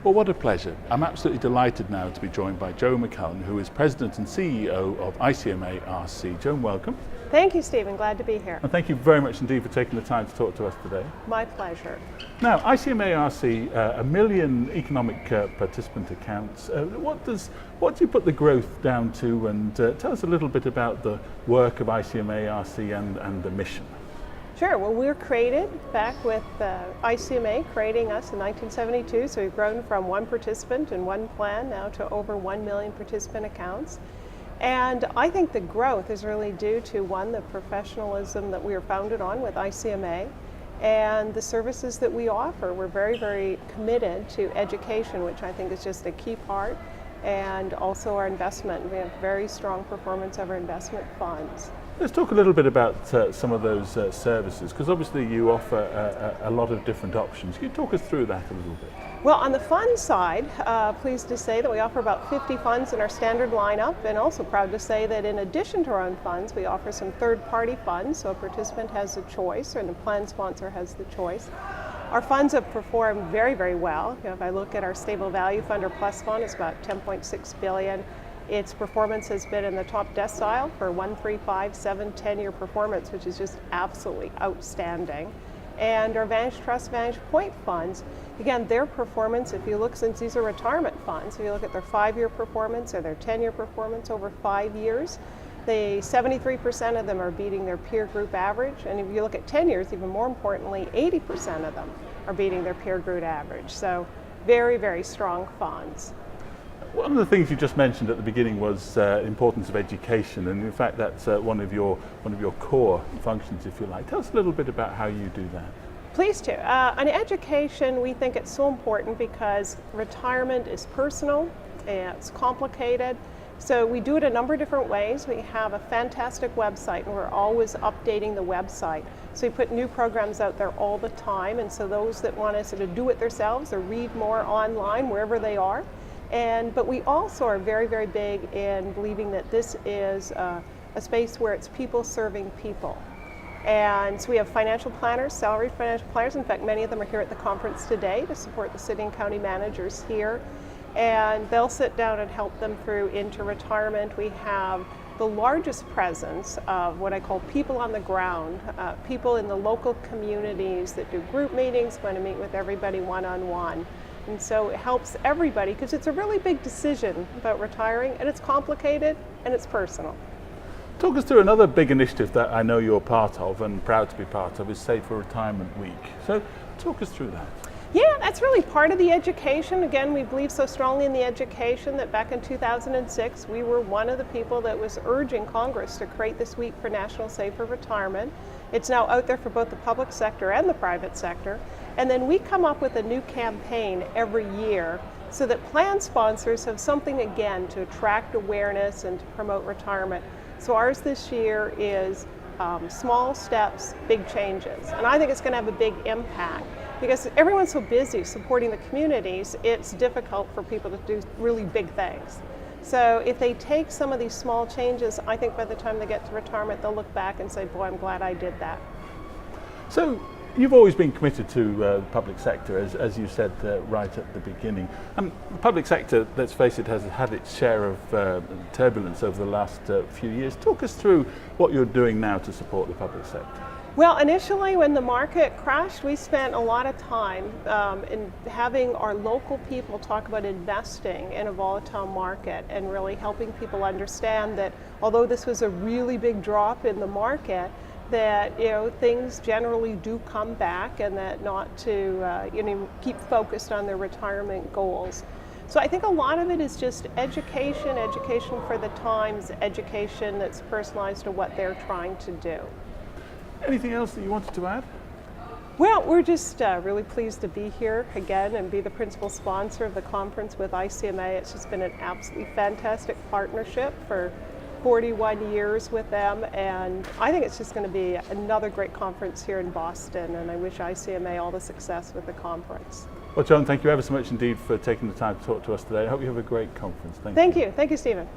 Well, what a pleasure. I'm absolutely delighted now to be joined by Joan McCallen, who is President and CEO of ICMA-RC. Joan, welcome. Thank you, Stephen. Glad to be here. And thank you very much indeed for taking the time to talk to us today. My pleasure. Now, ICMA-RC, 1 million economic participant accounts. What do you put the growth down to? And tell us a little bit about the work of ICMA-RC and the mission. Sure. Well, we were created back with ICMA creating us in 1972, so we've grown from 1 participant in 1 plan now to over 1 million participant accounts. And I think the growth is really due to, one, the professionalism that we were founded on with ICMA and the services that we offer. We're very, very committed to education, which I think is just a key part, and also our investment. We have very strong performance of our investment funds. Let's talk a little bit about some of those services, because obviously you offer a lot of different options. Can you talk us through that a little bit? Well, on the fund side, pleased to say that we offer about 50 funds in our standard lineup, and also proud to say that in addition to our own funds, we offer some third-party funds, so a participant has a choice, or the plan sponsor has the choice. Our funds have performed very, very well. If I look at our stable value fund or plus fund, it's about $10.6 billion. Its performance has been in the top decile for 1, 3, 5, 7, 10-year performance, which is just absolutely outstanding. And our Vantage Trust, Vantage Point funds, again, their performance, if you look, since these are retirement funds, if you look at their 5-year performance or their 10-year performance over 5 years, 73% of them are beating their peer group average. And if you look at 10 years, even more importantly, 80% of them are beating their peer group average. So very, very strong funds. One of the things you just mentioned at the beginning was the importance of education, and in fact that's one of your core functions, if you like. Tell us a little bit about how you do that. Pleased to. On education, we think it's so important because retirement is personal, it's complicated, so we do it a number of different ways. We have a fantastic website, and we're always updating the website. So we put new programs out there all the time, and so those that want to sort of do it themselves or read more online, wherever they are. But we also are very, very big in believing that this is a space where it's people serving people. And so we have financial planners, salaried financial planners. In fact, many of them are here at the conference today to support the city and county managers here. And they'll sit down and help them through into retirement. We have the largest presence of what I call people on the ground, people in the local communities that do group meetings, going to meet with everybody one-on-one. And so it helps everybody, because it's a really big decision about retiring, and it's complicated and it's personal. Talk us through another big initiative that I know you're part of and proud to be part of is Save for Retirement Week. So talk us through that. Yeah, that's really part of the education. Again, we believe so strongly in the education that back in 2006, we were one of the people that was urging Congress to create this week for National Save for Retirement. It's now out there for both the public sector and the private sector. And then we come up with a new campaign every year so that plan sponsors have something, again, to attract awareness and to promote retirement. So ours this year is small steps, big changes. And I think it's going to have a big impact because everyone's so busy supporting the communities, it's difficult for people to do really big things. So if they take some of these small changes, I think by the time they get to retirement, they'll look back and say, boy, I'm glad I did that. So you've always been committed to the public sector, as you said right at the beginning. The public sector, let's face it, has had its share of turbulence over the last few years. Talk us through what you're doing now to support the public sector. Well, initially when the market crashed, we spent a lot of time in having our local people talk about investing in a volatile market and really helping people understand that although this was a really big drop in the market, that things generally do come back, and that not to keep focused on their retirement goals. So I think a lot of it is just education for the times, education that's personalized to what they're trying to do. Anything else that you wanted to add? Well, we're just really pleased to be here again and be the principal sponsor of the conference with ICMA. It's just been an absolutely fantastic partnership for 41 years with them, and I think it's just going to be another great conference here in Boston, and I wish ICMA all the success with the conference. Well, Joan, thank you ever so much indeed for taking the time to talk to us today. I hope you have a great conference. Thank you. Thank you, Stephen.